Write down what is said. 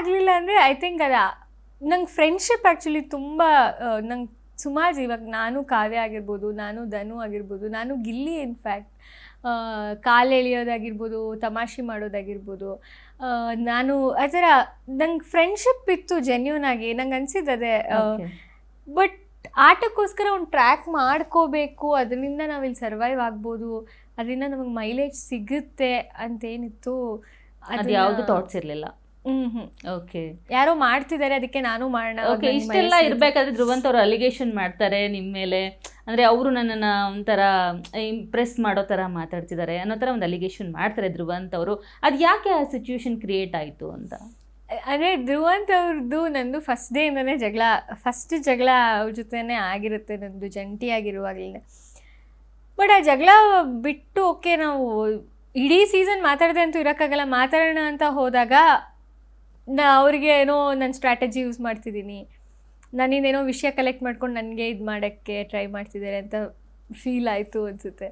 ಆಗಲಿಲ್ಲ ಅಂದರೆ I think ನಂಗೆ ಫ್ರೆಂಡ್ಶಿಪ್ ಆ್ಯಕ್ಚುಲಿ ತುಂಬ ನಂಗೆ ಸುಮಾರು ಇವಾಗ ನಾನು ಕಾವ್ಯ ಆಗಿರ್ಬೋದು, ನಾನು ಧನು ಆಗಿರ್ಬೋದು, ನಾನು ಗಿಲ್ಲಿ ಇನ್ಫ್ಯಾಕ್ಟ್ ಕಾಲು ಎಳೆಯೋದಾಗಿರ್ಬೋದು, ತಮಾಷೆ ಮಾಡೋದಾಗಿರ್ಬೋದು, ನಾನು ಆ ಥರ ನಂಗೆ ಫ್ರೆಂಡ್ಶಿಪ್ ಇತ್ತು ಜೆನ್ಯೂನ್ ಆಗಿ. ನಂಗೆ ಅನಿಸಿದ್ದದೆ. ಬಟ್ ಆಟಕ್ಕೋಸ್ಕರ ಒಂದು ಟ್ರ್ಯಾಕ್ ಮಾಡ್ಕೋಬೇಕು, ಅದರಿಂದ ನಾವಿಲ್ಲಿ ಸರ್ವೈವ್ ಆಗ್ಬೋದು, ಅದರಿಂದ ನಮಗೆ ಮೈಲೇಜ್ ಸಿಗುತ್ತೆ ಅಂತೇನಿತ್ತು, ಅದು ಯಾವುದು ಥಾಟ್ಸ್ ಇರಲಿಲ್ಲ. ಓಕೆ, ಯಾರೋ ಮಾಡ್ತಿದ್ದಾರೆ ಅದಕ್ಕೆ ನಾನು ಮಾಡೋಣ. ಓಕೆ, ಇಷ್ಟೆಲ್ಲ ಇರಬೇಕಾದ್ರೆ ಧ್ರುವಂತ್ ಅವರು ಅಲಿಗೇಷನ್ ಮಾಡ್ತಾರೆ ನಿಮ್ಮ ಮೇಲೆ, ಅಂದರೆ ಅವರು ನನ್ನನ್ನು ಒಂಥರ ಇಂಪ್ರೆಸ್ ಮಾಡೋ ಥರ ಮಾತಾಡ್ತಿದ್ದಾರೆ ಅನ್ನೋ ಥರ ಒಂದು ಅಲಿಗೇಷನ್ ಮಾಡ್ತಾರೆ ಧ್ರುವಂತ್ ಅವರು. ಅದು ಯಾಕೆ ಆ ಸಿಚುವೇಶನ್ ಕ್ರಿಯೇಟ್ ಆಯಿತು ಅಂತ? ಅಂದರೆ ಧ್ರುವಂತ್ ಅವ್ರದ್ದು ನಂದು ಫಸ್ಟ್ ಡೇಯಿಂದನೇ ಜಗಳ ಅವ್ರ ಜೊತೆನೇ ಆಗಿರುತ್ತೆ, ನಂದು ಜಂಟಿಯಾಗಿರುವಾಗಲೇ. ಬಟ್ ಆ ಜಗಳ ಬಿಟ್ಟು ಓಕೆ ನಾವು ಇಡೀ ಸೀಸನ್ ಮಾತಾಡದೆ ಅಂತೂ ಇರೋಕ್ಕಾಗಲ್ಲ, ಮಾತಾಡೋಣ ಅಂತ ಹೋದಾಗ ಅವ್ರಿಗೆ ಏನೋ ನನ್ನ ಸ್ಟ್ರಾಟಜಿ ಯೂಸ್ ಮಾಡ್ತಿದ್ದೀನಿ, ನನ್ನಿಂದೇನೋ ವಿಷಯ ಕಲೆಕ್ಟ್ ಮಾಡ್ಕೊಂಡು ನನಗೆ ಇದು ಮಾಡೋಕ್ಕೆ ಟ್ರೈ ಮಾಡ್ತಿದ್ದಾರೆ ಅಂತ ಫೀಲ್ ಆಯಿತು ಅನಿಸುತ್ತೆ.